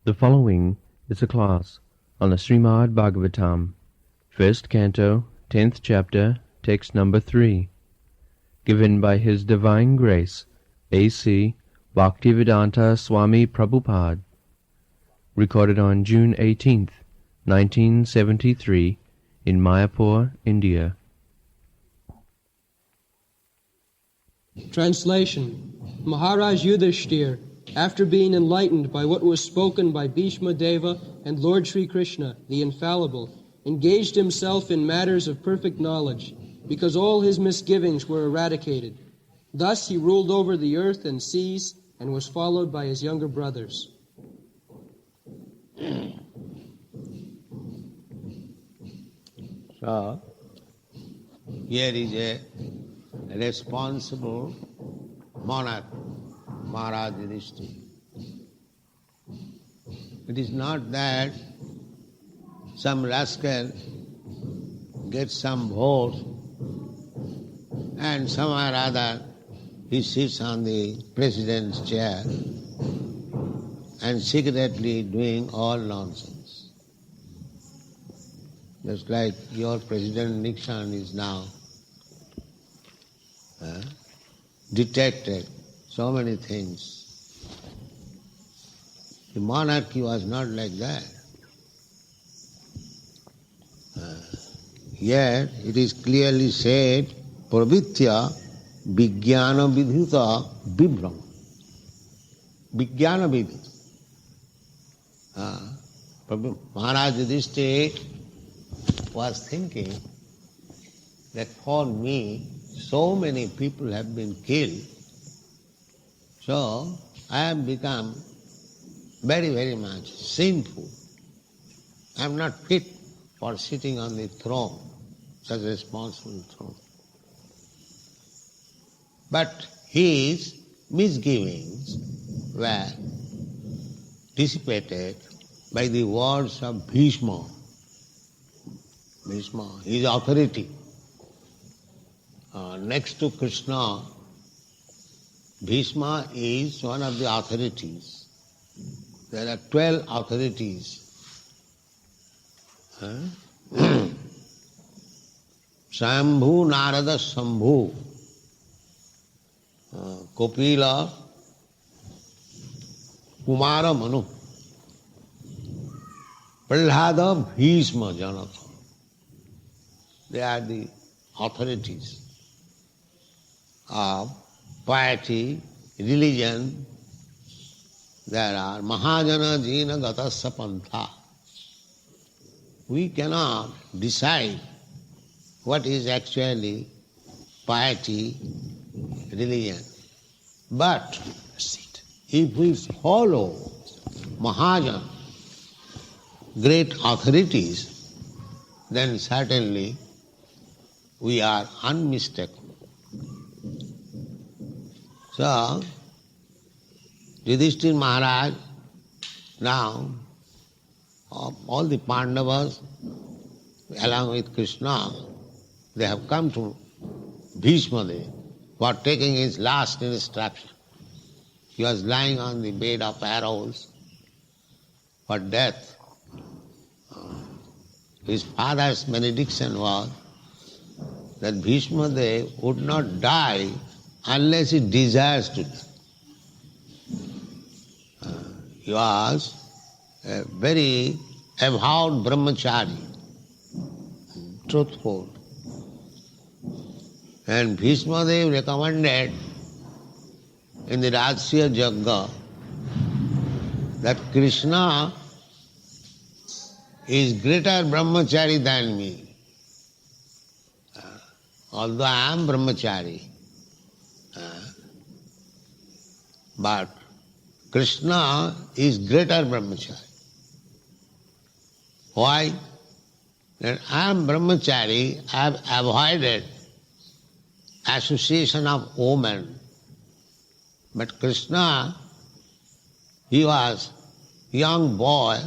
The following is a class on the Srimad Bhagavatam, first canto, 10th chapter, text number 3, given by His Divine Grace, A.C. Bhaktivedanta Swami Prabhupada, recorded on June 18th, 1973, in Mayapur, India. Translation. Maharaj Yudhishthir, after being enlightened by what was spoken by Bhishma Deva and Lord Sri Krishna, the Infallible, engaged himself in matters of perfect knowledge, because all his misgivings were eradicated. Thus he ruled over the earth and seas and was followed by his younger brothers. So, here is a responsible monarch, Maharaj Yudhishthira. It is not that some rascal gets some vote and somehow or other he sits on the president's chair and secretly doing all nonsense. Just like your President Nixon is now detected so many things. The monarchy was not like that. Yet it is clearly said, pravitya vijnana vidhuta vibram. Vijnana vidhuta. Maharaj Yudhishthira was thinking that for me, so many people have been killed, so I have become very, very much sinful. I am not fit for sitting on the throne, such a responsible throne. But his misgivings were dissipated by the words of Bhishma. Bhishma, his authority. Next to Krishna, Bhishma is one of the authorities. There are 12 authorities. Shambhu, Narada, Shambhu, Kopila, Kumara, Manu, Prahlada, Bhishma, Janatha. They are the authorities of piety, religion. There are Mahajana Jina Gatasya Pantha. We cannot decide what is actually piety, religion. But if we follow Mahajana, great authorities, then certainly we are unmistakable. So, Yudhishthira Maharaj, now, all the Pandavas, along with Krishna, they have come to Bhishma Deva for taking his last instruction. He was lying on the bed of arrows for death. His father's benediction was that Bhishma Deva would not die unless he desires to die. He was a very avowed brahmachari, truthful. And Bhishma Deva recommended in the Rajasya Yajna that Krishna is greater brahmachari than me. Although I am brahmachari, but Krishna is greater brahmachari. Why? That I am brahmachari, I have avoided association of women. But Krishna, he was young boy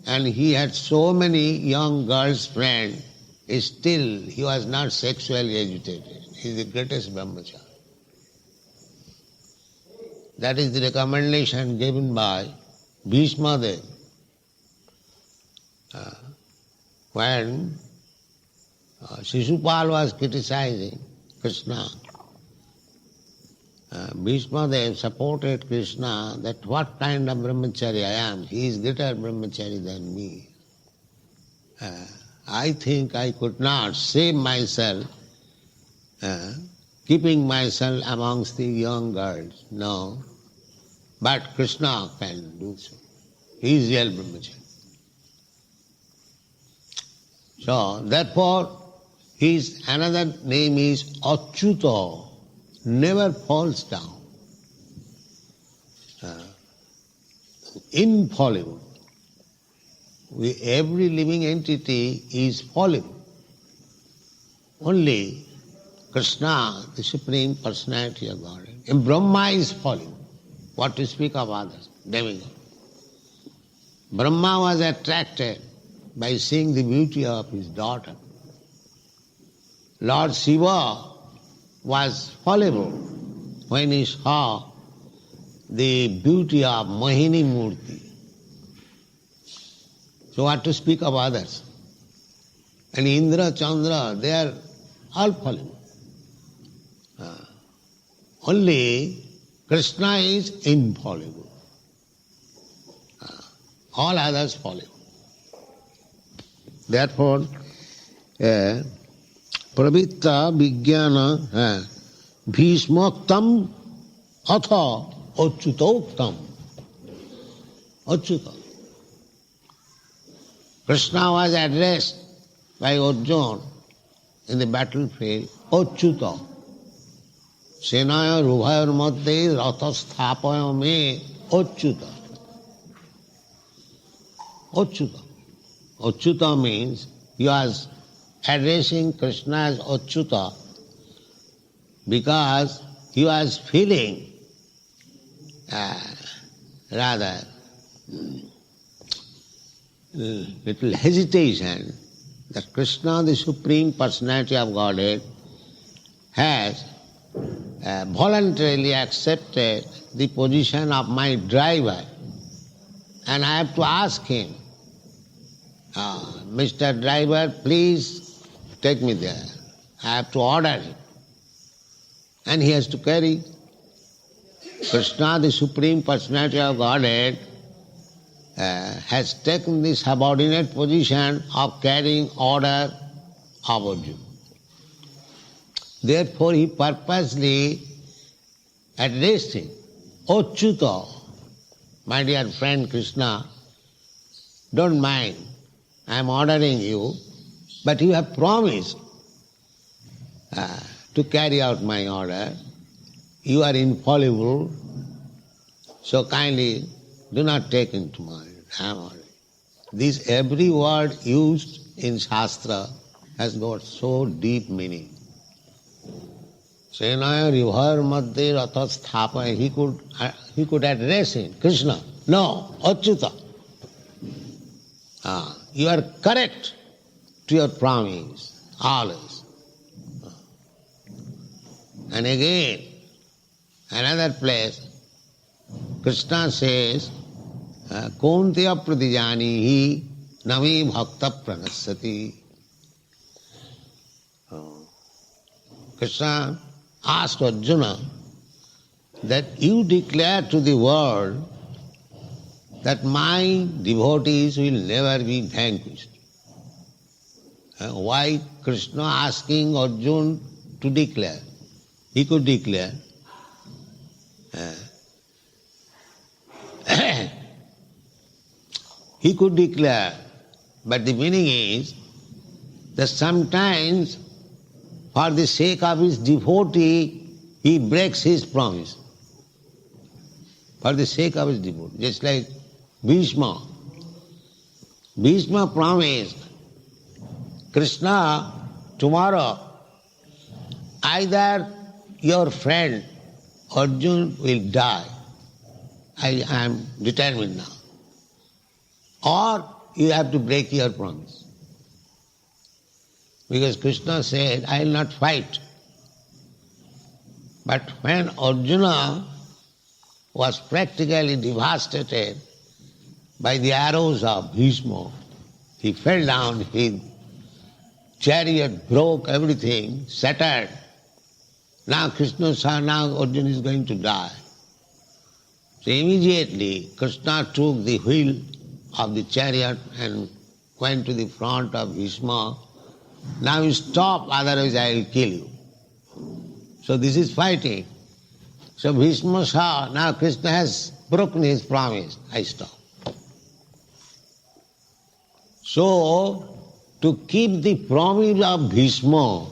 and he had so many young girls friends, still he was not sexually agitated. He is the greatest brahmachari. That is the recommendation given by Bhishma Deva. When Shishupal was criticizing Krishna, Bhishma Dev supported Krishna that what kind of brahmachari I am. He is greater brahmachari than me. I think I could not save myself, keeping myself amongst the young girls. No. But Krishna can do so. He is real brahmachari. So, therefore, his another name is Achyuta, never falls down, infallible. Every living entity is fallible. Only Krishna, the Supreme Personality of Godhead, and Brahma is fallible. What to speak of others, demigod. Brahma was attracted by seeing the beauty of his daughter. Lord Shiva was fallible when he saw the beauty of Mohini Murti. So what to speak of others? And Indra, Chandra, they are all fallible. Only Krishna is infallible. All others fallible. Therefore, Pravitta Vijnana Bhishmoktam Atha Achyutoktam. Achyuta. Krishna was addressed by Arjuna in the battlefield, Achyuta. Senaya rubhayor madhye rathasthapaya me Achyuta. Achyuta. Achyuta means he was addressing Krishna as Achyuta because he was feeling rather little hesitation that Krishna, the Supreme Personality of Godhead, has voluntarily accepted the position of my driver, and I have to ask him, Mr. Driver, please take me there. I have to order him. And he has to carry. Krishna, the Supreme Personality of Godhead, has taken the subordinate position of carrying order of Arjuna. Therefore he purposely addressed him, Achyuta, my dear friend Krishna, don't mind, I am ordering you, but you have promised to carry out my order. You are infallible, so kindly do not take into mind. I am ordering. This every word used in Shastra has got so deep meaning. Senaya ribhar madhye rathasthapaya, he could address him, Krishna. No, Achyuta. You are correct to your promise, always. And again, another place, Krishna says, Kontya pratijanihi nami bhakta pranasati. Krishna asked Arjuna that you declare to the world that my devotees will never be vanquished. Why Krishna asking Arjuna to declare? He could declare. He could declare, but the meaning is that sometimes for the sake of his devotee, he breaks his promise. For the sake of his devotee, just like Bhishma. Bhishma promised, Krishna, tomorrow either your friend Arjuna will die, I am determined now, or you have to break your promise. Because Krishna said, I will not fight. But when Arjuna was practically devastated by the arrows of Bhishma, He fell down, his chariot broke, everything, shattered. Now Krishna saw, now Arjuna is going to die. So immediately Krishna took the wheel of the chariot and went to the front of Bhishma. Now you stop, otherwise I will kill you. So this is fighting. So Bhishma saw, now Krishna has broken his promise, I stop. So, to keep the promise of Bhishma,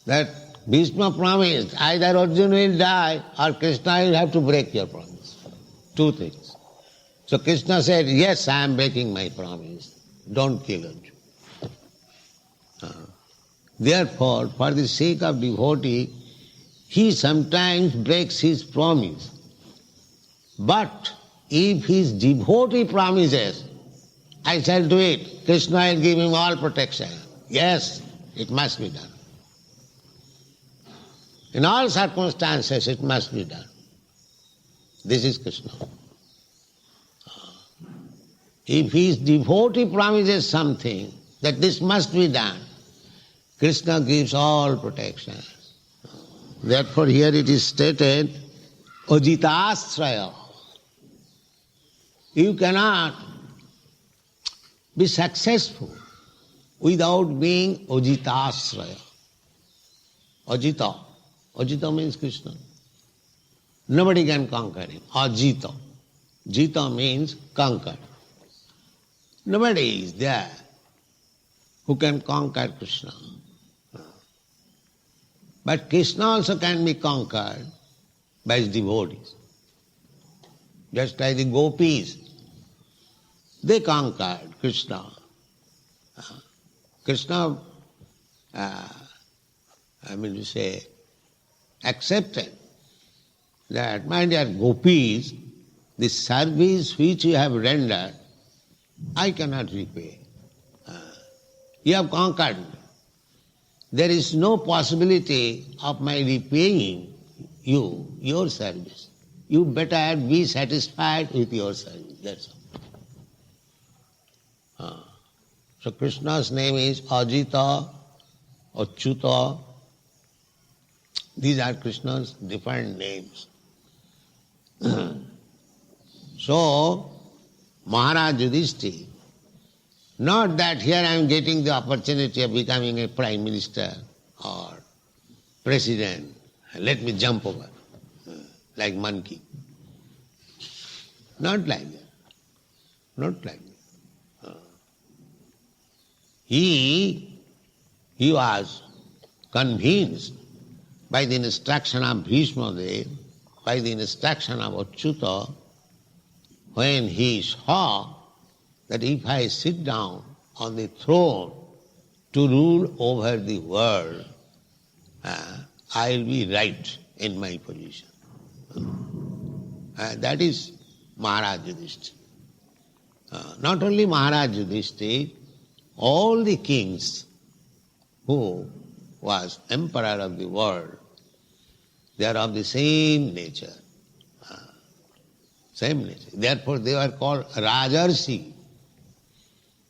that Bhishma promised, either Arjuna will die or Krishna will have to break your promise. Two things. So Krishna said, yes, I am breaking my promise. Don't kill Arjuna. Therefore, for the sake of devotee, he sometimes breaks his promise. But if his devotee promises, I shall do it, Krishna will give him all protection. Yes, it must be done. In all circumstances, it must be done. This is Krishna. If his devotee promises something, that this must be done, Krishna gives all protection. Therefore here it is stated, Ajitasraya. You cannot be successful without being Ajitasraya. Ajita. Ajita means Krishna. Nobody can conquer him. Ajita. Jita means conquer. Nobody is there who can conquer Krishna. But Krishna also can be conquered by his devotees. Just like the gopis, they conquered Krishna. Krishna, accepted that, my dear gopis, the service which you have rendered, I cannot repay. You have conquered me. There is no possibility of my repaying you, your service. You better be satisfied with your service, that's all. So Krishna's name is Ajita, Achyuta. These are Krishna's different names. So, Maharaj Yudhishthira, not that here I am getting the opportunity of becoming a prime minister or president, let me jump over, like monkey. Not like that. Not like that. He was convinced by the instruction of Bhishma Dev, by the instruction of Achyuta, when he saw that if I sit down on the throne to rule over the world, I will be right in my position. That is Maharaj Yudhishthira. Not only Maharaj Yudhishthira, all the kings who was emperor of the world, they are of the same nature. Same nature. Therefore they are called Rajarsi.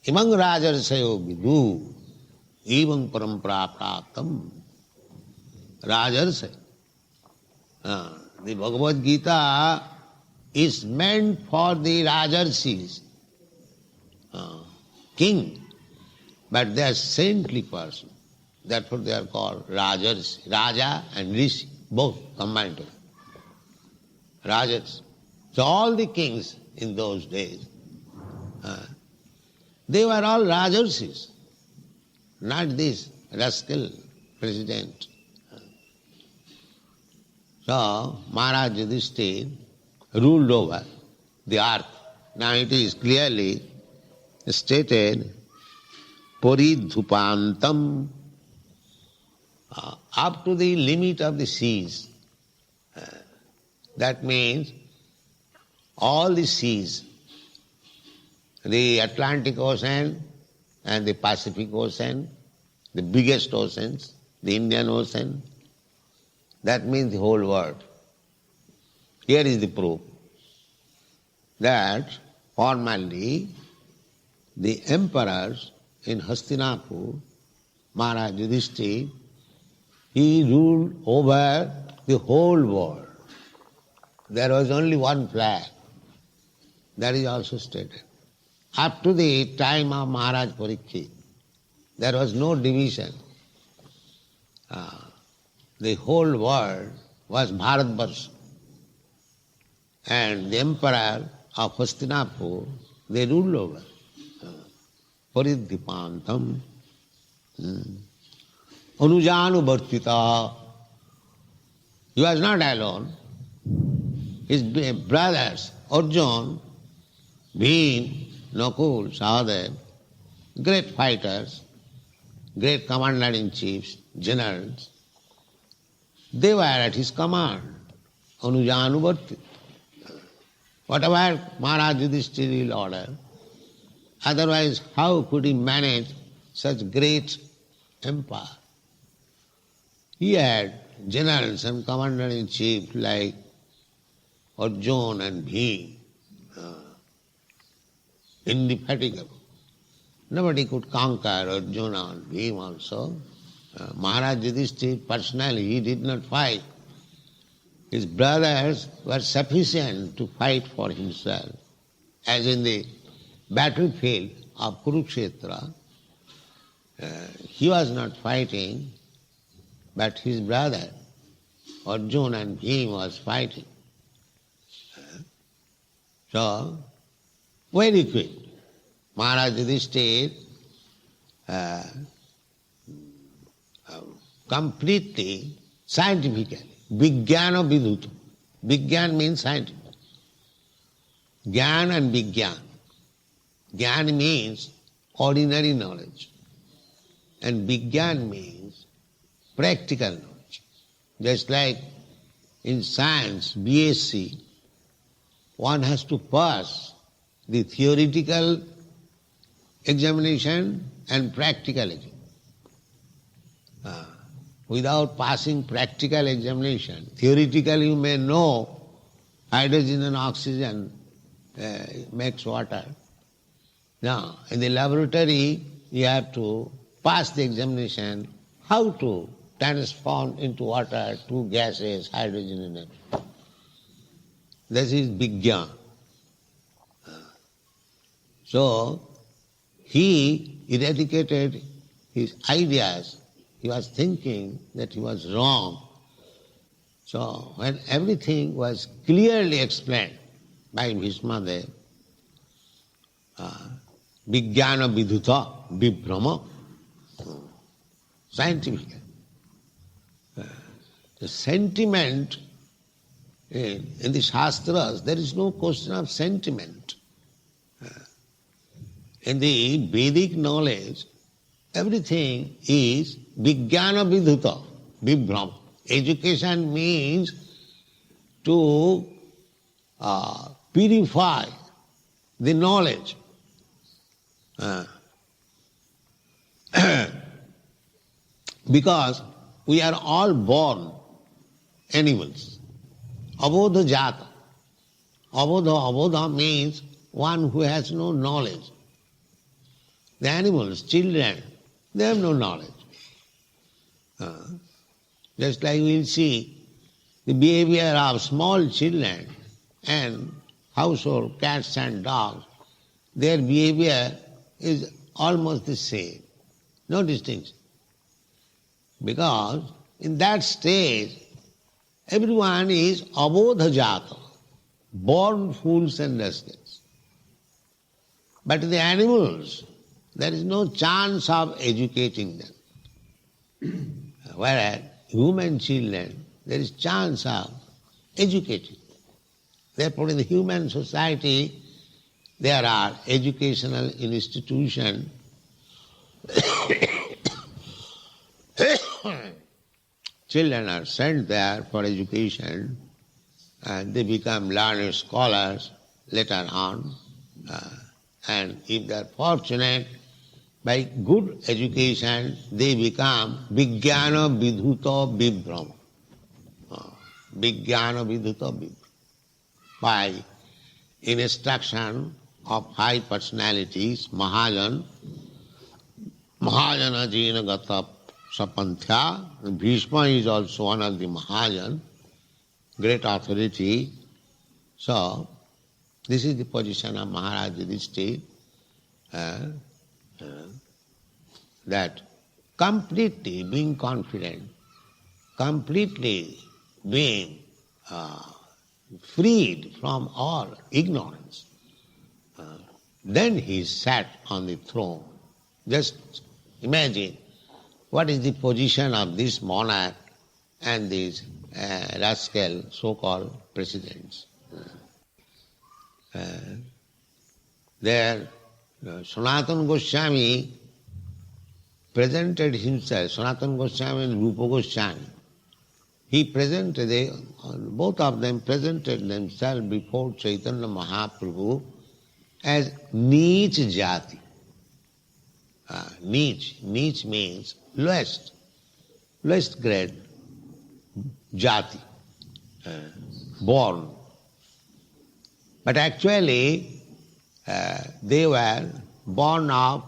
Imang Rajarsayo Vidu, even Parampara Praptam. Rajarsa. The Bhagavad Gita is meant for the Rajarsis, king, but they are saintly person. Therefore they are called Rajarsi. Raja and Rishi, both combined together. Rajarsi. So all the kings in those days, they were all Rajarsis, not this rascal president. So Maharaj Yudhishthira ruled over the earth. Now it is clearly stated, Paridhupantam, up to the limit of the seas. That means all the seas, the Atlantic Ocean and the Pacific Ocean, the biggest oceans, the Indian Ocean, that means the whole world. Here is the proof that formerly the emperors in Hastinapur, Maharaj Yudhishthira, he ruled over the whole world. There was only one flag. That is also stated. Up to the time of Maharaj Parikshit, there was no division. The whole world was Bharatvarsha. And the emperor of Hastinapur, they ruled over. Paridhipantam. Anujanuvartita. He was not alone. His brothers, Arjuna, Bhim, Nakul, Sahadev, great fighters, great commander-in-chiefs, generals, they were at his command. Anujanuvartita. Whatever Maharaj Yudhishthira will order, otherwise how could he manage such great empire? He had generals and commander-in-chief like Arjuna and Bhim, indefatigable. Nobody could conquer Arjuna and Bhim also. Maharaj Yudhishthira personally, he did not fight. His brothers were sufficient to fight for himself. As in the battlefield of Kurukshetra, he was not fighting, but his brother Arjuna and Bhim was fighting. So, very quick, Maharaj Yudhishthira completely, scientifically, Vijnana Vidhuta. Vijnana means scientific. Jnana and Vijnana. Jnana means ordinary knowledge. And Vijnana means practical knowledge. Just like in science, BSc, one has to pass the theoretical examination and practical examination. Without passing practical examination, theoretically you may know hydrogen and oxygen makes water. Now, in the laboratory, you have to pass the examination how to transform into water two gases, hydrogen and everything. This is Vijnana. So, he eradicated his ideas. He was thinking that he was wrong. So, when everything was clearly explained by Bhishmadev, Vijnana Vidhuta Vibhrama, scientific. The sentiment in the Shastras, there is no question of sentiment. In the Vedic knowledge, everything is Vijnana Vidhuta, Vibhrama. Education means to purify the knowledge. Because we are all born animals. Abodha jata. Abodha means one who has no knowledge. The animals, children, they have no knowledge. Just like we'll see the behavior of small children and household cats and dogs, their behavior is almost the same, no distinction. Because in that stage, everyone is abodha jata, born fools and rascals. But the animals, there is no chance of educating them. Whereas human children, there is chance of educating. Therefore, in the human society, there are educational institutions. Children are sent there for education and they become learned scholars later on. And if they are fortunate, by good education, they become Vijnana Vidhuta Vibhrama. Vijnana Vidhuta Vibhrama. By instruction of high personalities, Mahajan, Mahajana Jena Gata Sapanthya. Bhishma is also one of the Mahajan, great authority. So, this is the position of Maharaj Yudhishthira, that completely being confident, completely being freed from all ignorance, then he sat on the throne. Just imagine what is the position of this monarch and these rascal so-called presidents. There, Sanatana Goswami presented himself, Sanatana Goswami and Rupa Goswami. Both of them presented themselves before Chaitanya Mahaprabhu as Neech Jati. Neech means lowest grade Jati, born. But actually, they were born of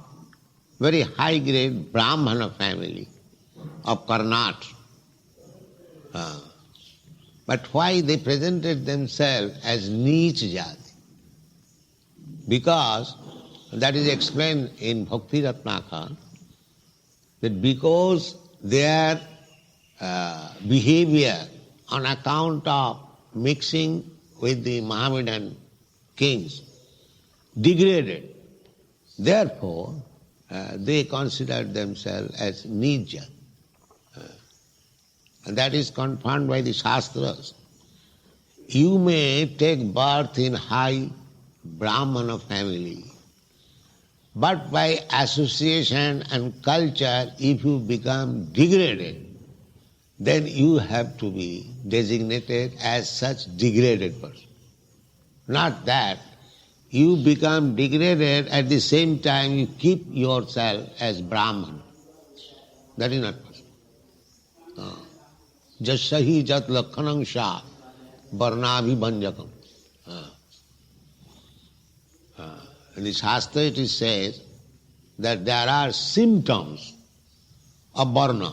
very high grade Brahmana family of Karnataka. But why they presented themselves as Neech Jati? Because, that is explained in Bhakti Ratnakar, that because their behavior on account of mixing with the Mohammedan kings degraded, therefore they considered themselves as Neech Jati. And that is confirmed by the Shastras. You may take birth in high Brahmana family, but by association and culture, if you become degraded, then you have to be designated as such degraded person. Not that you become degraded, at the same time you keep yourself as Brahman. That is not possible. Jasahi jat lakhanam sha varnabhibanjakam. In the Shastra it says that there are symptoms of varna.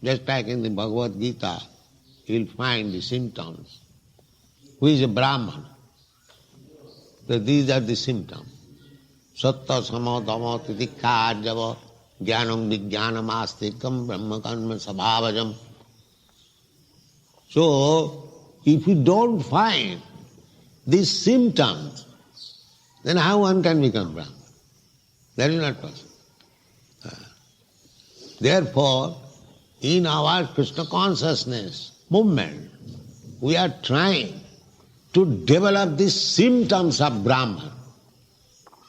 Just like in the Bhagavad Gita, you will find the symptoms. Who is a Brahman? So these are the symptoms. Satta samo dhamma titikha arjava jnanam vijnanam astikam brahma karma sabhavajam. So, if you don't find these symptoms, then how one can become Brahman? That is not possible. Therefore, in our Krishna consciousness movement, we are trying to develop these symptoms of Brahman,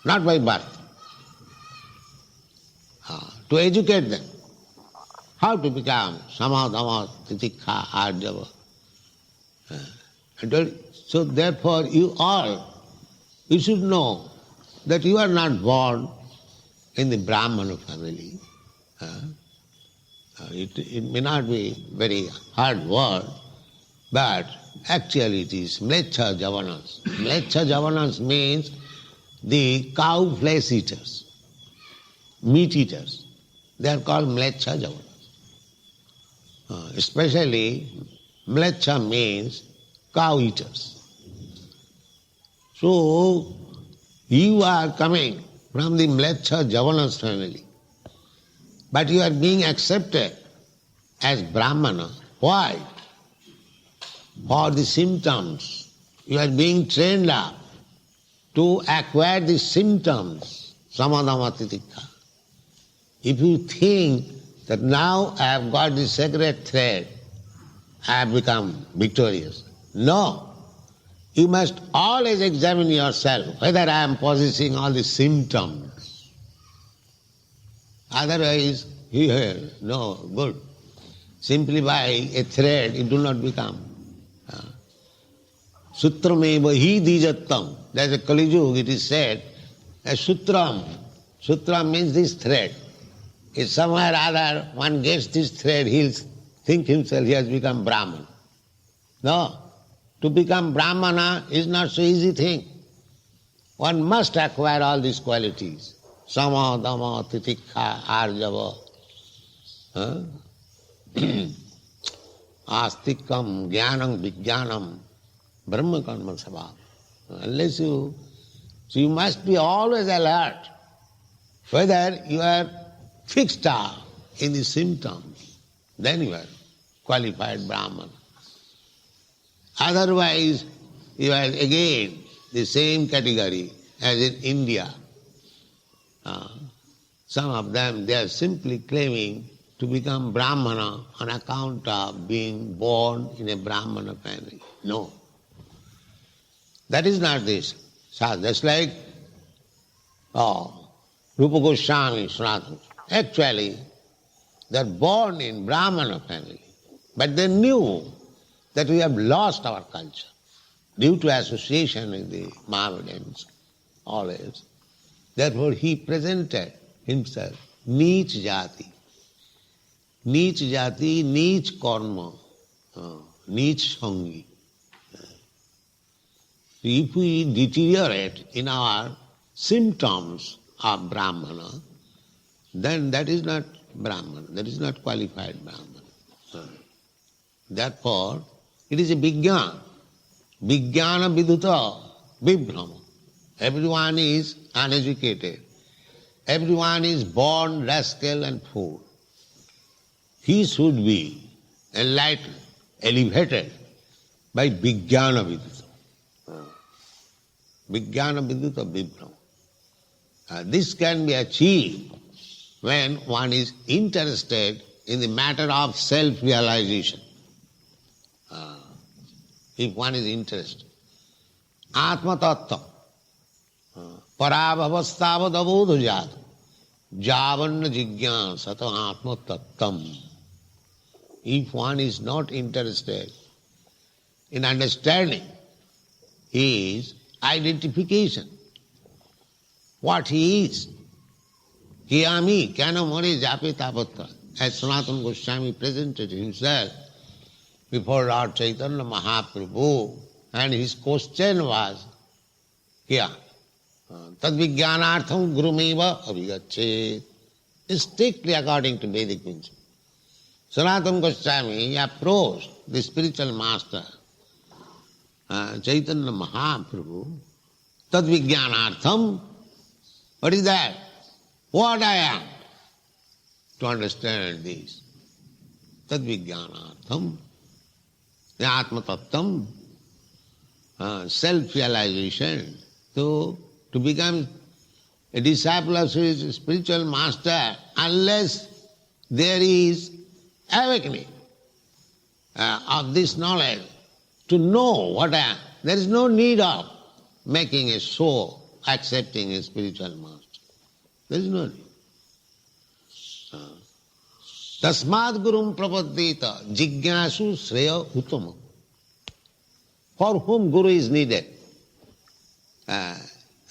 not by birth. To educate them. How to become samadhama, titikha, arjava. So therefore you should know that you are not born in the Brahmana family. It may not be very hard word, but actually it is mlecha javanas. Mlecha javanas means the cow flesh eaters, meat eaters. They are called mlecha javanas. Especially, mlecha means cow eaters. So, you are coming from the mlecha javanas family, but you are being accepted as Brahmana. Why? For the symptoms. You are being trained up to acquire the symptoms, samadhama titikha. If you think that now I have got the sacred thread, I have become victorious. No. You must always examine yourself whether I am possessing all the symptoms. Otherwise, no, good. Simply by a thread, it do not become. Sutrameva hi dijattam. There is a Kali Yuga, it is said, a sutram. Sutram means this thread. If somewhere or other one gets this thread, he'll think himself he has become Brahman. No. To become Brahmana is not so easy thing. one must acquire all these qualities. Sama, dama, titikha, arjava, astikam, jnanam, vijnanam, brahma karma sabha. Unless so you must be always alert whether you are fixed up in the symptoms, then you are qualified Brahman. Otherwise, you are again the same category as in India. Some of them, they are simply claiming to become Brahmana on account of being born in a Brahmana family. No. That is not this. Just like Rupa Goswami, Sanatana. Actually, they are born in Brahmana family, but they knew that we have lost our culture due to association with the Mohammedans always. Therefore, he presented himself Neech Jati. Neech Jati, Neech Karma, Neech Sangi. If we deteriorate in our symptoms of Brahmana, then that is not Brahmana, that is not qualified Brahmana. Therefore, it is a Vijnana. Vijnana viduta vibhrama. Everyone is uneducated. Everyone is born rascal and fool. He should be enlightened, elevated by Vijnana viduta. Vijnana viduta vibhrama. This can be achieved when one is interested in the matter of self-realization. If one is interested. Atma tattva. Parabhavastavad abodhajat. Javanna jigyansata atma tattam. If one is not interested in understanding his identification, what he is, kiyami, kena more jape tapatra, as Sanatana Goswami presented himself before Lord Chaitanya Mahaprabhu, and his question was, kya? Tad vijnanartham gurumeva abhigachet. Strictly according to Vedic principle. Sanatana Goswami approached the spiritual master, Chaitanya Mahaprabhu, tad vijnanartham. What is that? What I am? To understand this. Tad vijnanartham. Atma tattam. Self-realization. To become a disciple of his spiritual master, unless there is awakening of this knowledge, to know what I am, there is no need of making a show, accepting a spiritual master. There is no need. Tasmad gurum prapaddita jignasu sreya uttama. For whom guru is needed?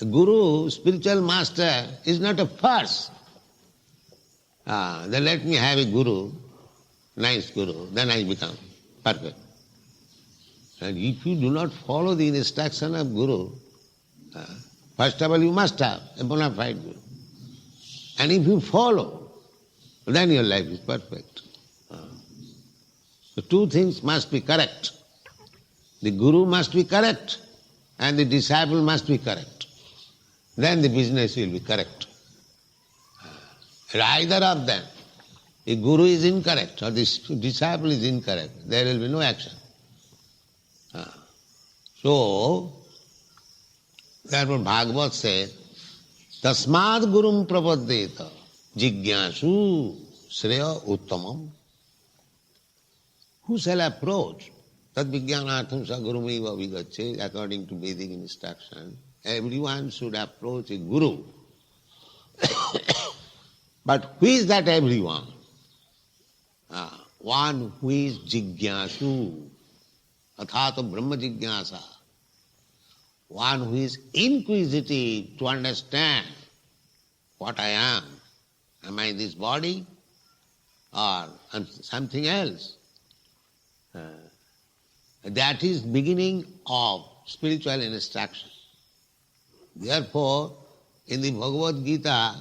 Guru, spiritual master, is not a force. Then let me have a guru, nice guru, then I become perfect. And if you do not follow the instruction of guru, first of all you must have a bona fide guru. And if you follow, then your life is perfect. The two things must be correct. The guru must be correct and the disciple must be correct. Then the business will be correct. Either of them, if guru is incorrect or the disciple is incorrect, there will be no action. So, therefore Bhagavad says, Tasmad gurum prapaddeta jignasu sreya uttamam. Who shall approach? Tad vijnanartham sa gurumeva vigacche, according to Vedic instruction. Everyone should approach a guru. But who is that everyone? One who is jignasu, athato brahma jignasa. One who is inquisitive to understand what I am. Am I this body or something else? That is beginning of spiritual instruction. Therefore, in the Bhagavad Gita,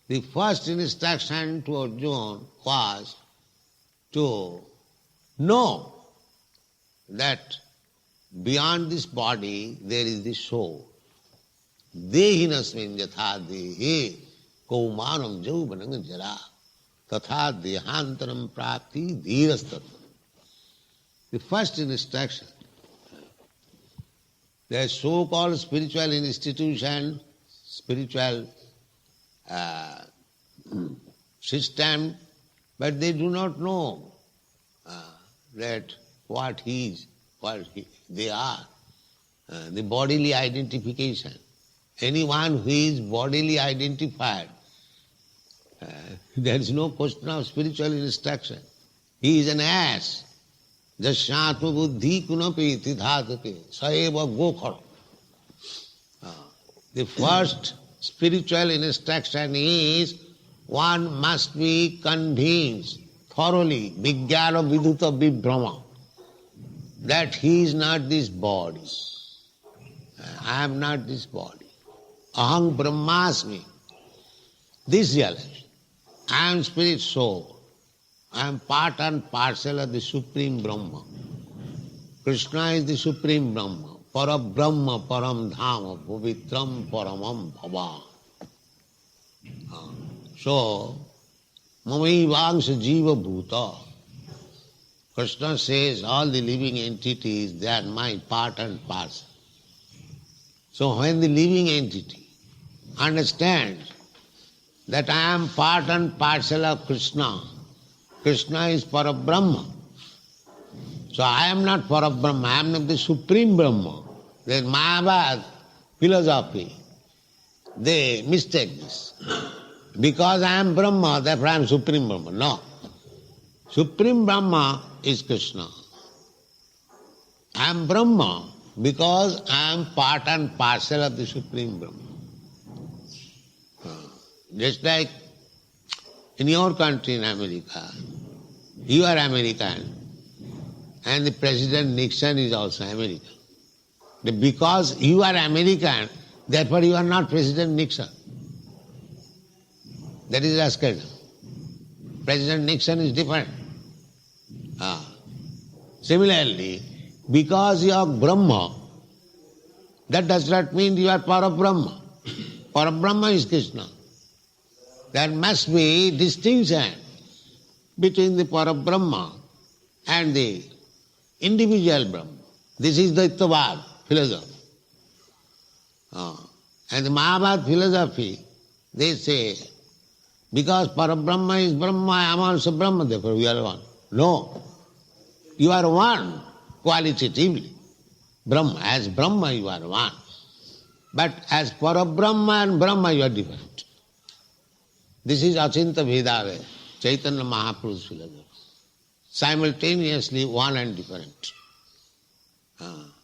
the first instruction to Arjuna was to know that beyond this body there is the soul. Dehinasmin yatha dehe kaumanam jauvanam jara tatha dehantaram prapti dhirastat. The first instruction. The so-called spiritual institution, spiritual system, but they do not know that what they are. The bodily identification. Anyone who is bodily identified, there is no question of spiritual instruction. He is an ass. Jasyatma buddhi kunapi tidhatate saeva gokhar. The first spiritual instruction is one must be convinced thoroughly, vijnana viduta vibhrama, that he is not this body. I am not this body. Aham brahmasmi. This realization. I am spirit soul. I am part and parcel of the Supreme Brahma. Krishna is the Supreme Brahma. Para Brahma, Param Dhama, Pavitram Paramam Bhava. So, Mamaivangsha Jiva Bhuta. Krishna says all the living entities, they are my part and parcel. So when the living entity understands that I am part and parcel of Krishna, Krishna is Parabrahma. So I am not Parabrahma, I am not the Supreme Brahma. Then Mayavad philosophy, they mistake this. Because I am Brahma, therefore I am Supreme Brahma. No. Supreme Brahma is Krishna. I am Brahma because I am part and parcel of the Supreme Brahma. Just like in your country in America, you are American and the President Nixon is also American. Because you are American, therefore you are not President Nixon. That is rascal. President Nixon is different. Similarly, because you are Brahma, that does not mean you are Parabrahma. Parabrahma is Krishna. There must be distinction between the Parabrahma and the individual Brahma. This is the Dvaitavad philosophy. And the Mayavad philosophy, they say, because Parabrahma is Brahma, I am also Brahma, therefore we are one. No. You are one qualitatively. Brahma, as Brahma you are one. But as Parabrahma and Brahma you are different. This is Achinta Bhedave, Chaitanya Mahaprabhu's philosophy. Simultaneously one and different.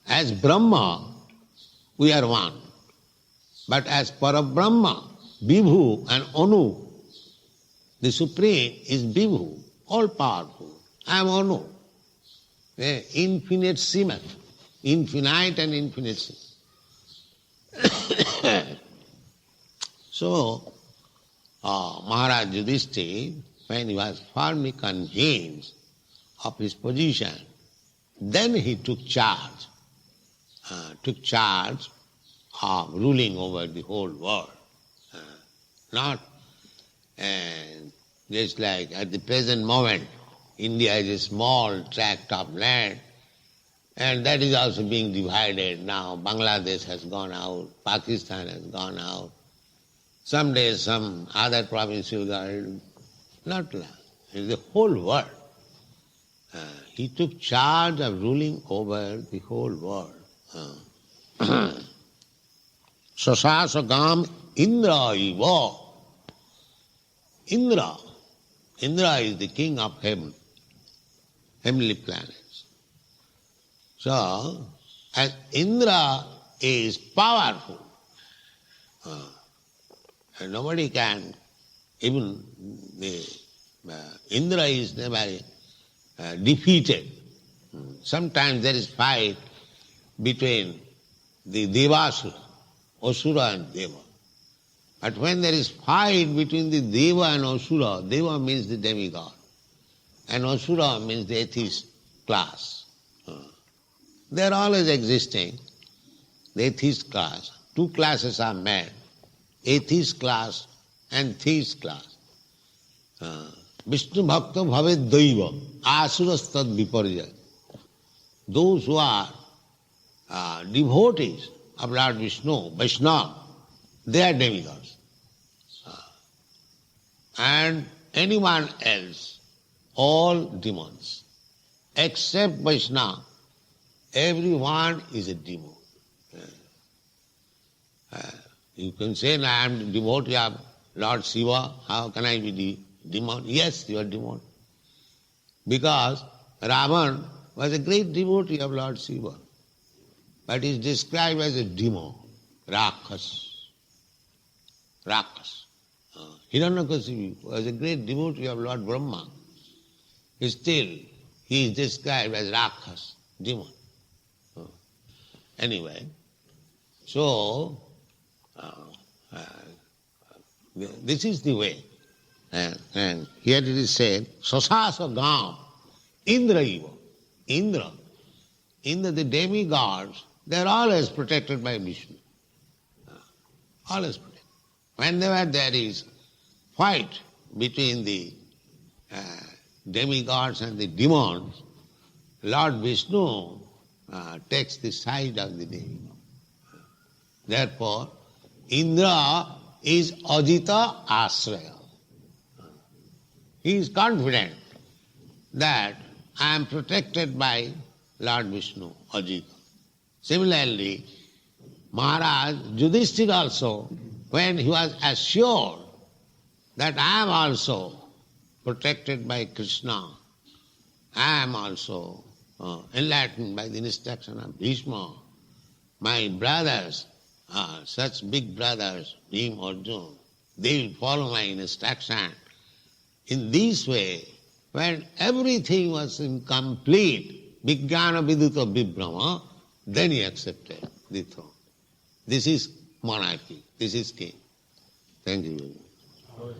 As Brahma, we are one. But as Parabrahma, Vibhu and Anu, the Supreme is Vibhu, all-powerful. I am Anu, infinite seemer, infinite and infinite seemer. So, Maharaj Yudhishthira, when he was firmly convinced of his position, then he took charge of ruling over the whole world. Not just like at the present moment, India is a small tract of land, and that is also being divided now. Bangladesh has gone out, Pakistan has gone out. Someday some other province will go, not long. It's the whole world. He took charge of ruling over the whole world. Sasasagam Indra iva. Indra is the king of heaven, heavenly planets. So, as Indra is powerful, and nobody can, even Indra is never defeated. Sometimes there is fight between the Devasura Asura and Deva. But when there is fight between the Deva and Asura, Deva means the demigod, and Asura means the atheist class. They are always existing, the atheist class. Two classes are made, atheist class and theist class. Vishnu Bhakta Bhavet Daiva, Asurastad Viparjaya. Those who are devotees of Lord Vishnu, Vaishnava, they are demigods. And anyone else, all demons. Except Vaishnava, everyone is a demon. You can say, I am a devotee of Lord Shiva, how can I be demon? Yes, you are demon. Because Ravan was a great devotee of Lord Shiva, but he is described as a demon, Rakhas. Rakhas. Hiranyakasipu was a great devotee of Lord Brahma. Still, he is described as Rakhas, demon. Anyway, so this is the way. And here it is said, Sasasa Gam, Indra Iva. Indra, the demigods, they are always protected by Vishnu. Always protected. Whenever there is fight between the demigods and the demons, Lord Vishnu takes the side of the demigod. Therefore, Indra is Ajita Asraya. He is confident that I am protected by Lord Vishnu, Ajita. Similarly, Maharaj Yudhishthira also, when he was assured that I am also protected by Krishna, I am also enlightened by the instruction of Bhishma, my brothers, such big brothers, Bhim, Arjuna, they will follow my instruction. In this way, when everything was incomplete, Vijnana Viduta Vibhrama, then he accepted the throne. This is monarchy, this is king. Thank you very much.